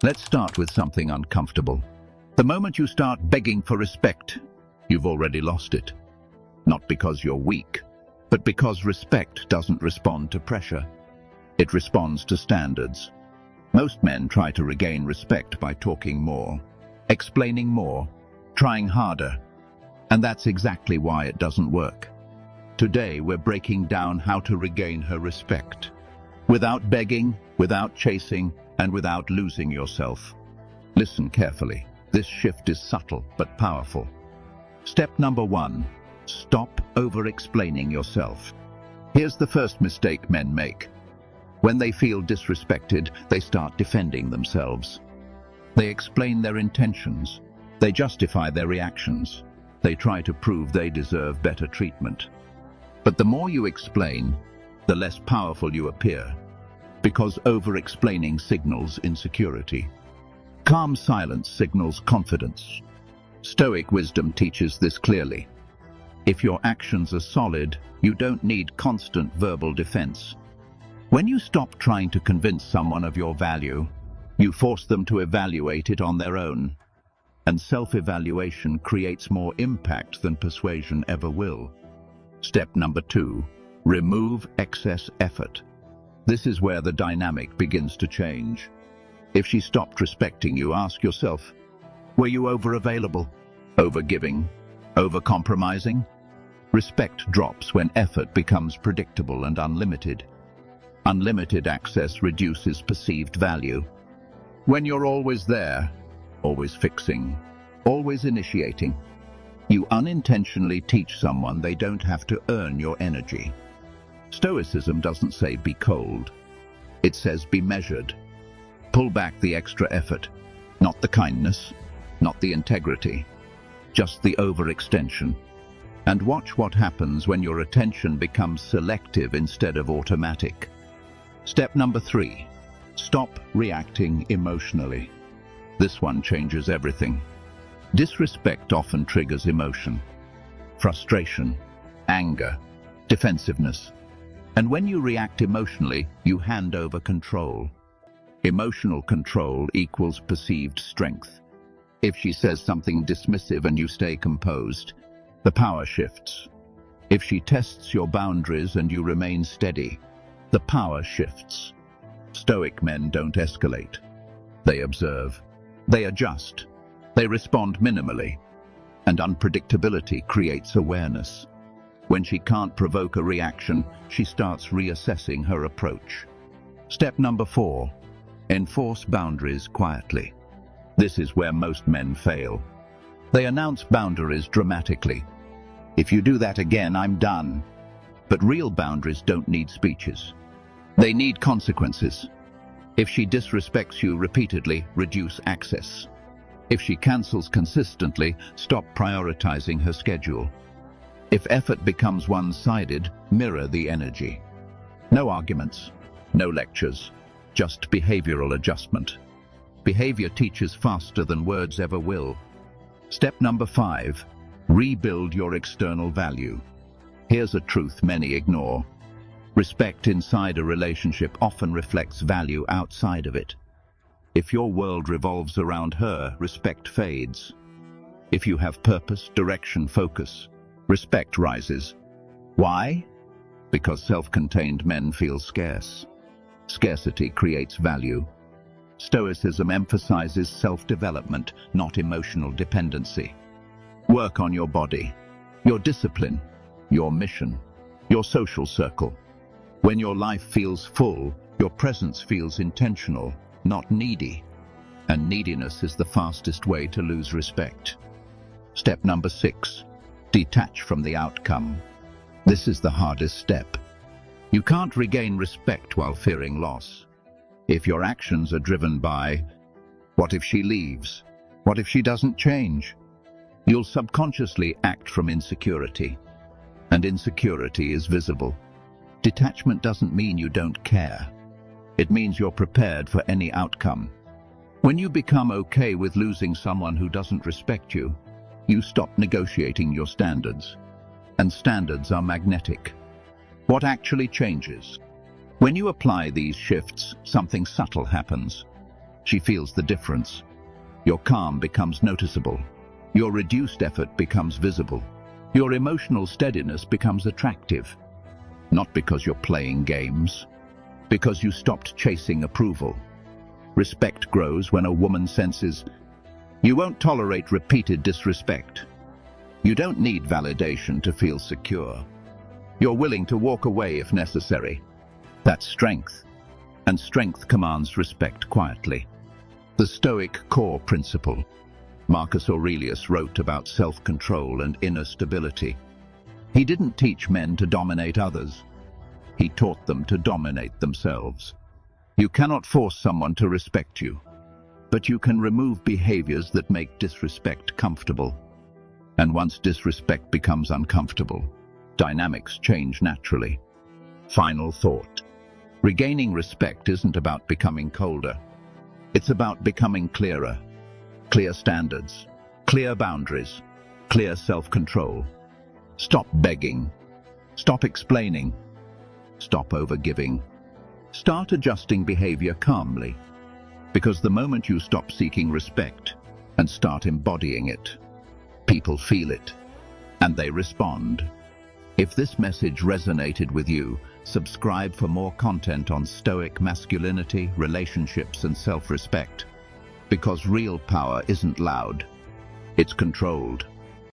Let's start with something uncomfortable. The moment you start begging for respect, you've already lost it. Not because you're weak, but because respect doesn't respond to pressure. It responds to standards. Most men try to regain respect by talking more, explaining more, trying harder. And that's exactly why it doesn't work. Today we're breaking down how to regain her respect. Without begging, without chasing, and without losing yourself. Listen carefully. This shift is subtle but powerful. Step number 1. Stop over-explaining yourself. Here's the first mistake men make. When they feel disrespected, they start defending themselves. They explain their intentions. They justify their reactions. They try to prove they deserve better treatment. But the more you explain, the less powerful you appear, because over-explaining signals insecurity. Calm silence signals confidence. Stoic wisdom teaches this clearly. If your actions are solid, you don't need constant verbal defense. When you stop trying to convince someone of your value, you force them to evaluate it on their own. And self-evaluation creates more impact than persuasion ever will. Step number 2. Remove excess effort. This is where the dynamic begins to change. If she stopped respecting you, ask yourself, were you over-available, over-giving, over-compromising? Respect drops when effort becomes predictable and unlimited. Unlimited access reduces perceived value. When you're always there, always fixing, always initiating, you unintentionally teach someone they don't have to earn your energy. Stoicism doesn't say be cold. It says be measured. Pull back the extra effort, not the kindness, not the integrity, just the overextension. And watch what happens when your attention becomes selective instead of automatic. Step number 3. Stop reacting emotionally. This one changes everything. Disrespect often triggers emotion, frustration, anger, defensiveness. And when you react emotionally, you hand over control. Emotional control equals perceived strength. If she says something dismissive and you stay composed, the power shifts. If she tests your boundaries and you remain steady, the power shifts. Stoic men don't escalate. They observe. They adjust. They respond minimally. And unpredictability creates awareness. When she can't provoke a reaction, she starts reassessing her approach. Step number 4. Enforce boundaries quietly. This is where most men fail. They announce boundaries dramatically. If you do that again, I'm done. But real boundaries don't need speeches. They need consequences. If she disrespects you repeatedly, reduce access. If she cancels consistently, stop prioritizing her schedule. If effort becomes one-sided, mirror the energy. No arguments, no lectures, just behavioral adjustment. Behavior teaches faster than words ever will. Step number 5. Rebuild your external value. Here's a truth many ignore. Respect inside a relationship often reflects value outside of it. If your world revolves around her, respect fades. If you have purpose, direction, focus, respect rises. Why? Because self-contained men feel scarce. Scarcity creates value. Stoicism emphasizes self-development, not emotional dependency. Work on your body, your discipline, your mission, your social circle. When your life feels full, your presence feels intentional, not needy. And neediness is the fastest way to lose respect. Step number 6. Detach from the outcome. This is the hardest step. You can't regain respect while fearing loss. If your actions are driven by, what if she leaves? What if she doesn't change? You'll subconsciously act from insecurity. And insecurity is visible. Detachment doesn't mean you don't care. It means you're prepared for any outcome. When you become okay with losing someone who doesn't respect you, you stop negotiating your standards. And standards are magnetic. What actually changes? When you apply these shifts, something subtle happens. She feels the difference. Your calm becomes noticeable. Your reduced effort becomes visible. Your emotional steadiness becomes attractive. Not because you're playing games, because you stopped chasing approval. Respect grows when a woman senses, you won't tolerate repeated disrespect. You don't need validation to feel secure. You're willing to walk away if necessary. That's strength, and strength commands respect quietly. The Stoic core principle. Marcus Aurelius wrote about self-control and inner stability. He didn't teach men to dominate others. He taught them to dominate themselves. You cannot force someone to respect you, but you can remove behaviors that make disrespect comfortable. And once disrespect becomes uncomfortable, dynamics change naturally. Final thought. Regaining respect isn't about becoming colder. It's about becoming clearer. Clear standards, clear boundaries, clear self-control. Stop begging. Stop explaining. Stop overgiving. Start adjusting behavior calmly. Because the moment you stop seeking respect and start embodying it, people feel it, and they respond. If this message resonated with you, subscribe for more content on Stoic masculinity, relationships, and self-respect. Because real power isn't loud, it's controlled.